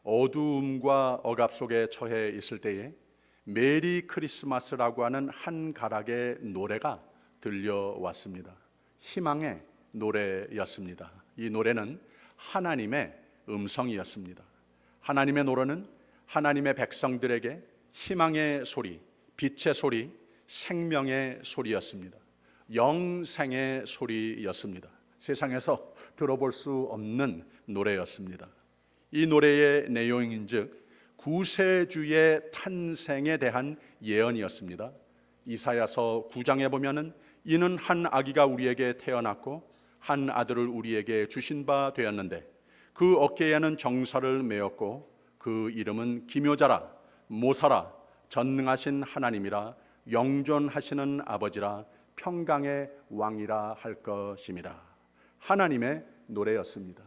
어두움과 억압 속에 처해 있을 때에 메리 크리스마스라고 하는 한 가락의 노래가 들려왔습니다. 희망의 노래였습니다. 이 노래는 하나님의 음성이었습니다. 하나님의 노래는 하나님의 백성들에게 희망의 소리, 빛의 소리, 생명의 소리였습니다. 영생의 소리였습니다. 세상에서 들어볼 수 없는 노래였습니다. 이 노래의 내용인즉 구세주의 탄생에 대한 예언이었습니다. 이사야서 9장에 보면은 이는 한 아기가 우리에게 태어났고 한 아들을 우리에게 주신 바 되었는데 그 어깨에는 정사를 메었고 그 이름은 기묘자라 모사라 전능하신 하나님이라 영존하시는 아버지라 평강의 왕이라 할 것임이라. 하나님의 노래였습니다.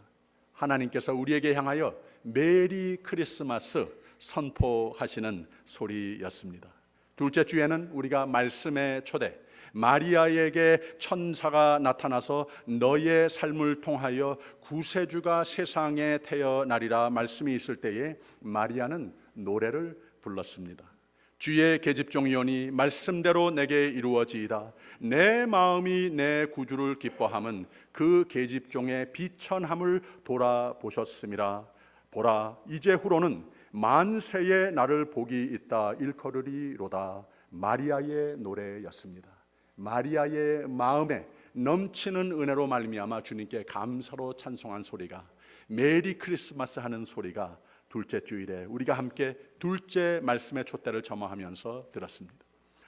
하나님께서 우리에게 향하여 메리 크리스마스 선포하시는 소리였습니다. 둘째 주에는 우리가 말씀의 초대, 마리아에게 천사가 나타나서 너의 삶을 통하여 구세주가 세상에 태어나리라 말씀이 있을 때에 마리아는 노래를 불렀습니다. 주의 계집종이오니 말씀대로 내게 이루어지이다. 내 마음이 내 구주를 기뻐함은 그 계집종의 비천함을 돌아보셨음이라. 보라, 이제 후로는 만세의 나를 복이 있다 일컬으리로다. 마리아의 노래였습니다. 마리아의 마음에 넘치는 은혜로 말미암아 주님께 감사로 찬송한 소리가, 메리 크리스마스 하는 소리가 둘째 주일에 우리가 함께 둘째 말씀의 촛대를 점화하면서 들었습니다.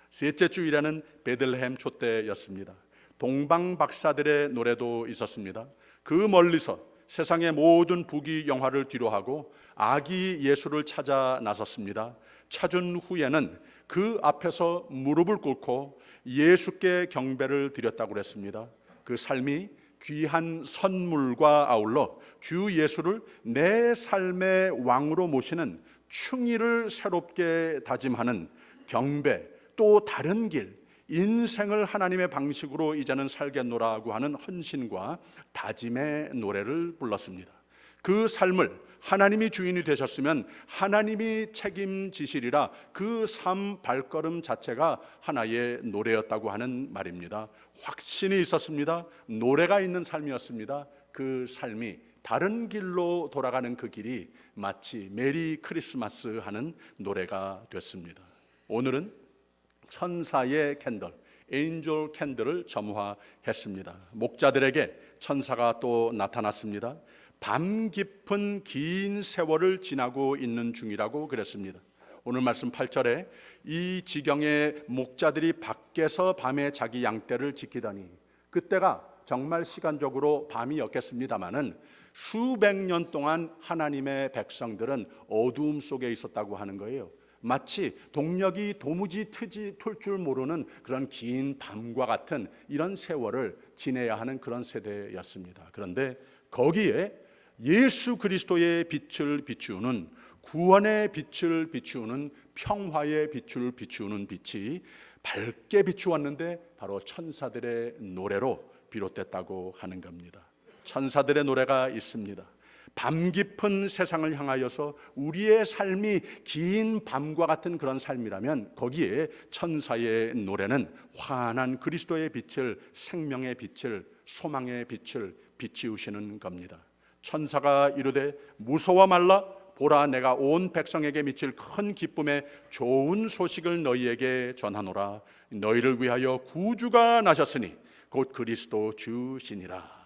셋째 주일에는 베들레헴 촛대였습니다. 동방 박사들의 노래도 있었습니다. 그 멀리서 세상의 모든 부귀영화를 뒤로하고 아기 예수를 찾아 나섰습니다. 찾은 후에는 그 앞에서 무릎을 꿇고 예수께 경배를 드렸다고 그랬습니다. 그 삶이 귀한 선물과 아울러 주 예수를 내 삶의 왕으로 모시는 충의를 새롭게 다짐하는 경배, 또 다른 길, 인생을 하나님의 방식으로 이제는 살겠노라고 하는 헌신과 다짐의 노래를 불렀습니다. 그 삶을 하나님이 주인이 되셨으면 하나님이 책임지시리라, 그 삶 발걸음 자체가 하나의 노래였다고 하는 말입니다. 확신이 있었습니다. 노래가 있는 삶이었습니다. 그 삶이 다른 길로 돌아가는 그 길이 마치 메리 크리스마스 하는 노래가 됐습니다. 오늘은 천사의 캔들, 엔젤 캔들을 점화했습니다. 목자들에게 천사가 또 나타났습니다. 밤 깊은 긴 세월을 지나고 있는 중이라고 그랬습니다. 오늘 말씀 8절에 이 지경에 목자들이 밖에서 밤에 자기 양떼를 지키더니, 그때가 정말 시간적으로 밤이었겠습니다마는 수백 년 동안 하나님의 백성들은 어두움 속에 있었다고 하는 거예요. 마치 동력이 도무지 틀 줄 모르는 그런 긴 밤과 같은 이런 세월을 지내야 하는 그런 세대였습니다. 그런데 거기에 예수 그리스도의 빛을 비추는, 구원의 빛을 비추는, 평화의 빛을 비추는 빛이 밝게 비추었는데 바로 천사들의 노래로 비롯됐다고 하는 겁니다. 천사들의 노래가 있습니다. 밤 깊은 세상을 향하여서 우리의 삶이 긴 밤과 같은 그런 삶이라면 거기에 천사의 노래는 환한 그리스도의 빛을, 생명의 빛을, 소망의 빛을 비추시는 겁니다. 천사가 이르되 무서워 말라, 보라 내가 온 백성에게 미칠 큰 기쁨의 좋은 소식을 너희에게 전하노라. 너희를 위하여 구주가 나셨으니 곧 그리스도 주시니라.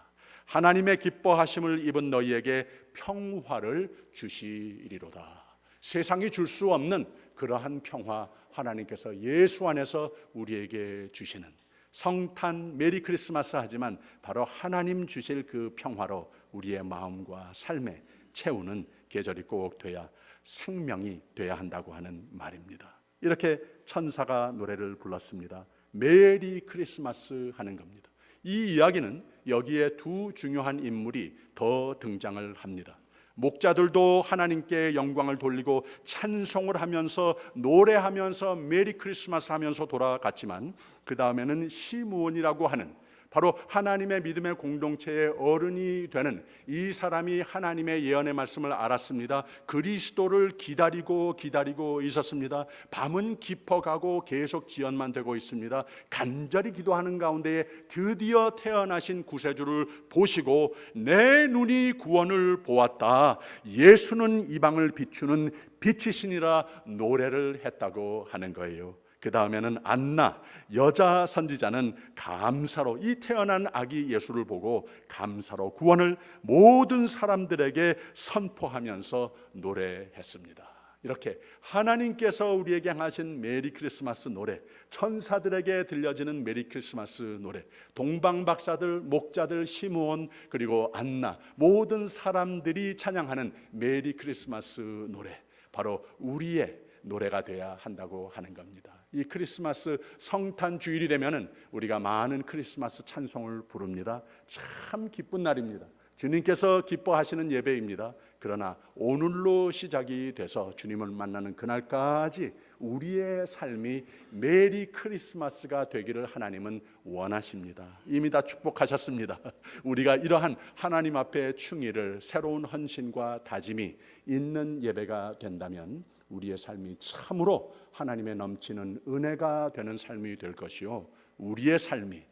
하나님의 기뻐하심을 입은 너희에게 평화를 주시리로다. 세상이 줄 수 없는 그러한 평화, 하나님께서 예수 안에서 우리에게 주시는, 성탄 메리 크리스마스 하지만 바로 하나님 주실 그 평화로 우리의 마음과 삶에 채우는 계절이 꼭 돼야, 생명이 돼야 한다고 하는 말입니다. 이렇게 천사가 노래를 불렀습니다. 메리 크리스마스 하는 겁니다. 이 이야기는 여기에 두 중요한 인물이 더 등장을 합니다. 목자들도 하나님께 영광을 돌리고 찬송을 하면서 노래하면서 메리 크리스마스 하면서 돌아갔지만 그 다음에는 시므온이라고 하는 바로 하나님의 믿음의 공동체의 어른이 되는 이 사람이 하나님의 예언의 말씀을 알았습니다. 그리스도를 기다리고 있었습니다. 밤은 깊어가고 계속 지연만 되고 있습니다. 간절히 기도하는 가운데에 드디어 태어나신 구세주를 보시고 내 눈이 구원을 보았다. 예수는 이방을 비추는 빛이시니라 노래를 했다고 하는 거예요. 그 다음에는 안나 여자 선지자는 감사로 이 태어난 아기 예수를 보고 감사로 구원을 모든 사람들에게 선포하면서 노래했습니다. 이렇게 하나님께서 우리에게 향하신 메리 크리스마스 노래, 천사들에게 들려지는 메리 크리스마스 노래, 동방박사들, 목자들, 시므온 그리고 안나 모든 사람들이 찬양하는 메리 크리스마스 노래, 바로 우리의 노래가 돼야 한다고 하는 겁니다. 이 크리스마스 성탄 주일이 되면은 우리가 많은 크리스마스 찬송을 부릅니다. 참 기쁜 날입니다. 주님께서 기뻐하시는 예배입니다. 그러나 오늘로 시작이 돼서 주님을 만나는 그날까지 우리의 삶이 메리 크리스마스가 되기를 하나님은 원하십니다. 이미 다 축복하셨습니다. 우리가 이러한 하나님 앞에 충의를 새로운 헌신과 다짐이 있는 예배가 된다면 우리의 삶이 참으로 하나님의 넘치는 은혜가 되는 삶이 될 것이요, 우리의 삶이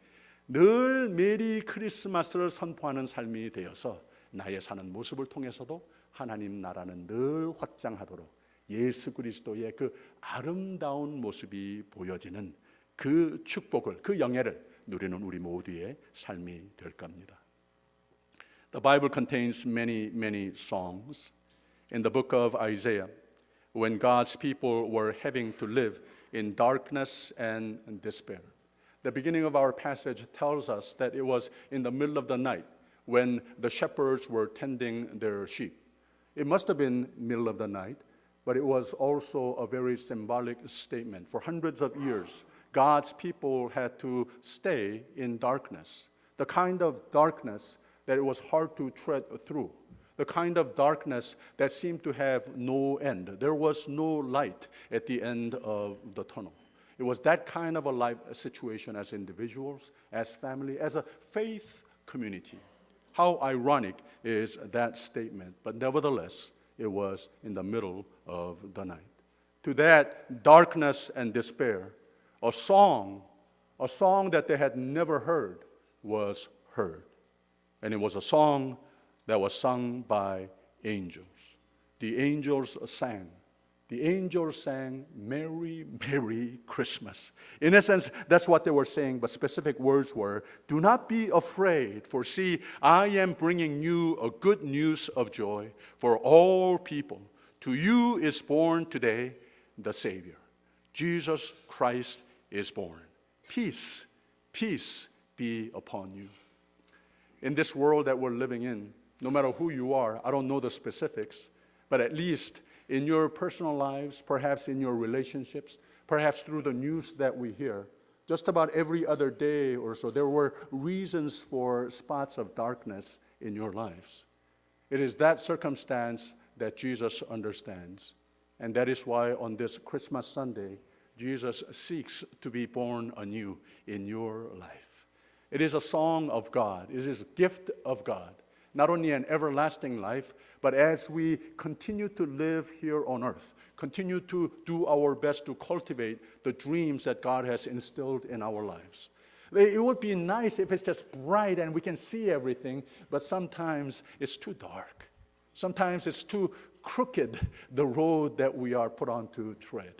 늘 메리 크리스마스를 선포하는 삶이 되어서 나의 사는 모습을 통해서도 하나님 나라는 늘 확장하도록 예수 그리스도의 그 아름다운 모습이 보여지는 그 축복을, 그 영예를 누리는 우리 모두의 삶이 될 겁니다. The Bible contains many songs. In the book of Isaiah, when God's people were having to live in darkness and despair. The beginning of our passage tells us that it was in the middle of the night when the shepherds were tending their sheep. It must have been middle of the night, but it was also a very symbolic statement. For hundreds of years, God's people had to stay in darkness, the kind of darkness that it was hard to tread through. The kind of darkness that seemed to have no end. There was no light at the end of the tunnel. It was that kind of a life situation as individuals, as family, as a faith community. How ironic is that statement, but nevertheless, it was in the middle of the night. To that darkness and despair, a song that they had never heard was heard. And it was a song that was sung by angels. The angels sang. The angels sang, Merry, Merry Christmas. In essence, that's what they were saying, but specific words were, do not be afraid, for see, I am bringing you a good news of joy for all people. To you is born today the Savior. Jesus Christ is born. Peace, peace be upon you. In this world that we're living in, no matter who you are, I don't know the specifics, but at least in your personal lives, perhaps in your relationships, perhaps through the news that we hear, just about every other day or so, there were reasons for spots of darkness in your lives. It is that circumstance that Jesus understands, and that is why on this Christmas Sunday, Jesus seeks to be born anew in your life. It is a song of God. It is a gift of God. Not only an everlasting life, but as we continue to live here on earth, continue to do our best to cultivate the dreams that God has instilled in our lives. It would be nice if it's just bright and we can see everything, but sometimes it's too dark. Sometimes it's too crooked, the road that we are put on to tread.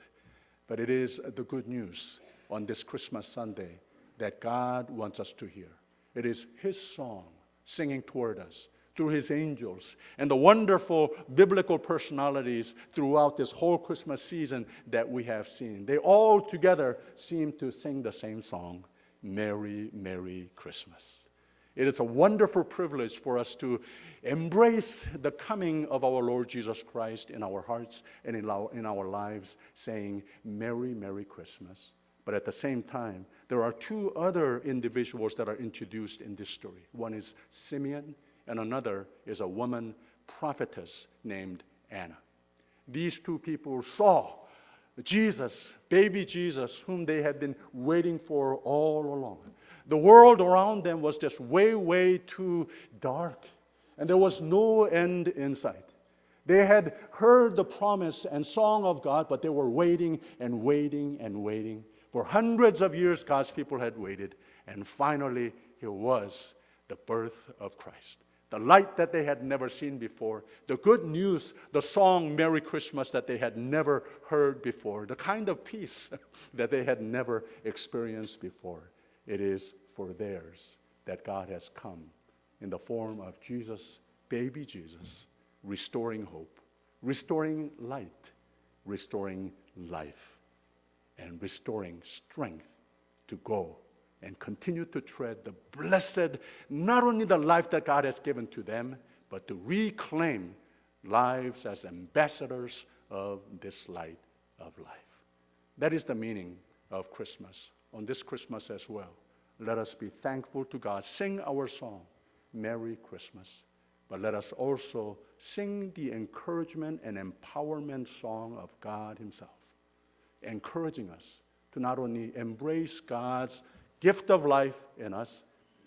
But it is the good news on this Christmas Sunday that God wants us to hear. It is His song singing toward us through His angels and the wonderful biblical personalities throughout this whole Christmas season that we have seen. They all together seem to sing the same song, Merry, Merry Christmas. It is a wonderful privilege for us to embrace the coming of our Lord Jesus Christ in our hearts and in our lives, saying, Merry, Merry Christmas. But at the same time, there are two other individuals that are introduced in this story. One is Simeon, and another is a woman prophetess named Anna. These two people saw Jesus, baby Jesus, whom they had been waiting for all along. The world around them was just way, way too dark, and there was no end in sight. They had heard the promise and song of God, but they were waiting and waiting and waiting. For hundreds of years, God's people had waited, and finally, here was the birth of Christ. The light that they had never seen before, the good news, the song Merry Christmas that they had never heard before, the kind of peace that they had never experienced before. It is for theirs that God has come in the form of Jesus, baby Jesus, restoring hope, restoring light, restoring life, and restoring strength to go and continue to tread the blessed, not only the life that God has given to them, but to reclaim lives as ambassadors of this light of life. That is the meaning of Christmas. On this Christmas as well, let us be thankful to God. Sing our song, Merry Christmas. But let us also sing the encouragement and empowerment song of God Himself, encouraging us to not only embrace God's gift of life in us,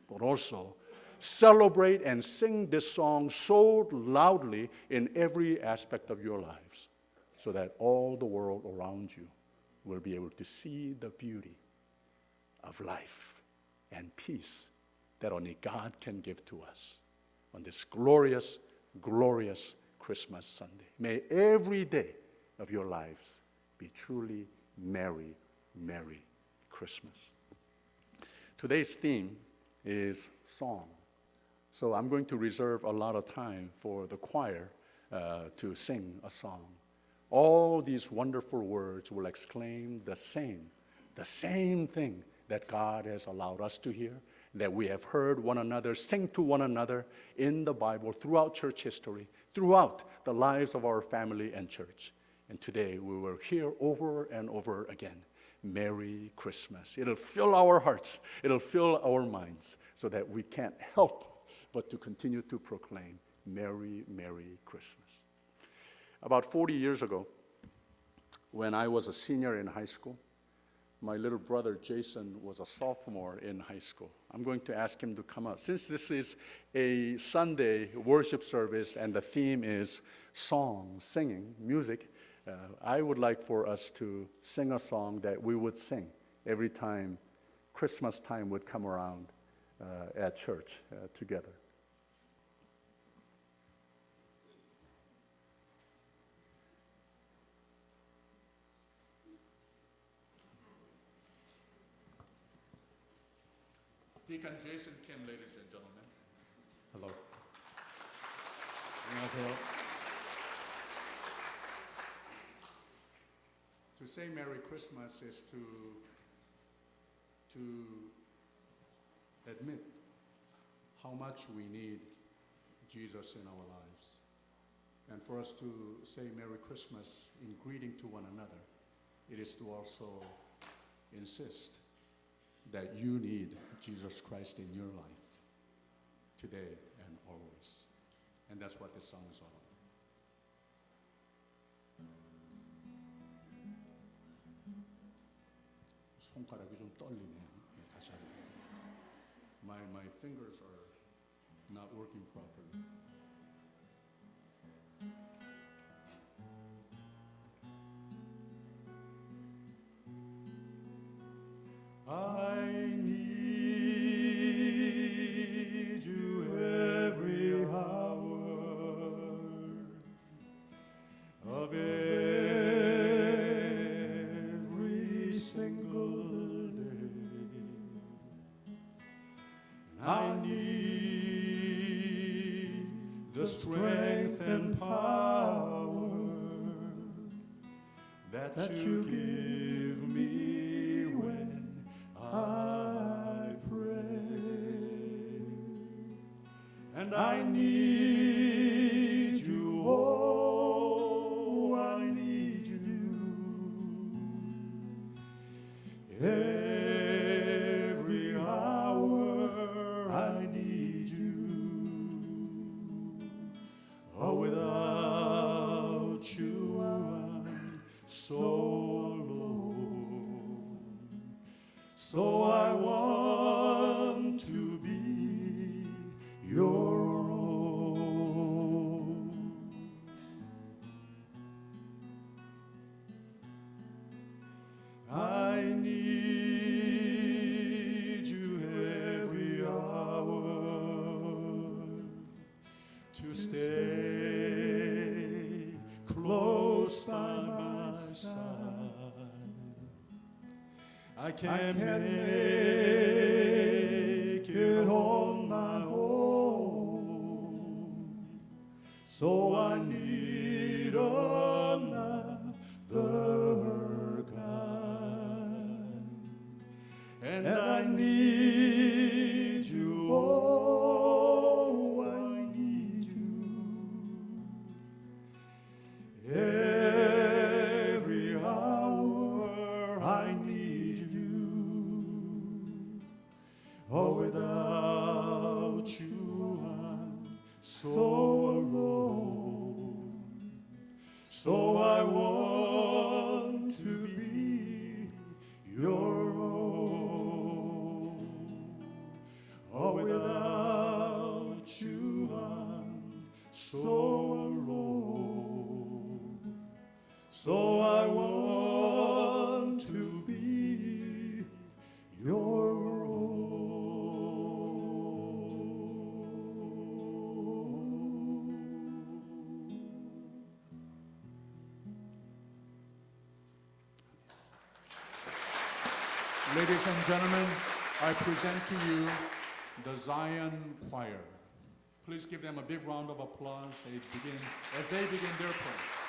but also celebrate and sing this song so loudly in every aspect of your lives, so that all the world around you will be able to see the beauty of life and peace that only God can give to us on this glorious, glorious Christmas Sunday. May every day of your lives be truly merry, merry Christmas. Today's theme is song. So I'm going to reserve a lot of time for the choir to sing a song. All these wonderful words will exclaim the same thing that God has allowed us to hear, that we have heard one another sing to one another in the Bible, throughout church history, throughout the lives of our family and church. And today we will hear over and over again, Merry Christmas. It'll fill our hearts, it'll fill our minds, so that we can't help but to continue to proclaim, Merry, Merry Christmas. About 40 years ago, when I was a senior in high school, my little brother Jason was a sophomore in high school. I'm going to ask him to come up. Since this is a Sunday worship service and the theme is song, singing, music, I would like for us to sing a song that we would sing every time Christmas time would come around at church together. Deacon Jason Kim, ladies and gentlemen. Hello. 안녕하세요. To say Merry Christmas is to admit how much we need Jesus in our lives. And for us to say Merry Christmas in greeting to one another, it is to also insist that you need Jesus Christ in your life today and always. And that's what this song is all about. 손가락이 좀 떨리네요. 다시 한번. My fingers are not working properly. I need you every hour of every single day. I need the strength and power that you give me when I pray. And I need you, oh, I need you every hour. I need you. Oh, without you I'm so alone. So I want I can't make it on my own, so I need another God, and I need you, oh, I need you. Every hour I need you. Oh, without you I'm so alone. So I want to be your own. Oh, without you I'm so alone. So I want to be your own. Ladies and gentlemen, I present to you the Zion Choir. Please give them a big round of applause as they begin their prayer.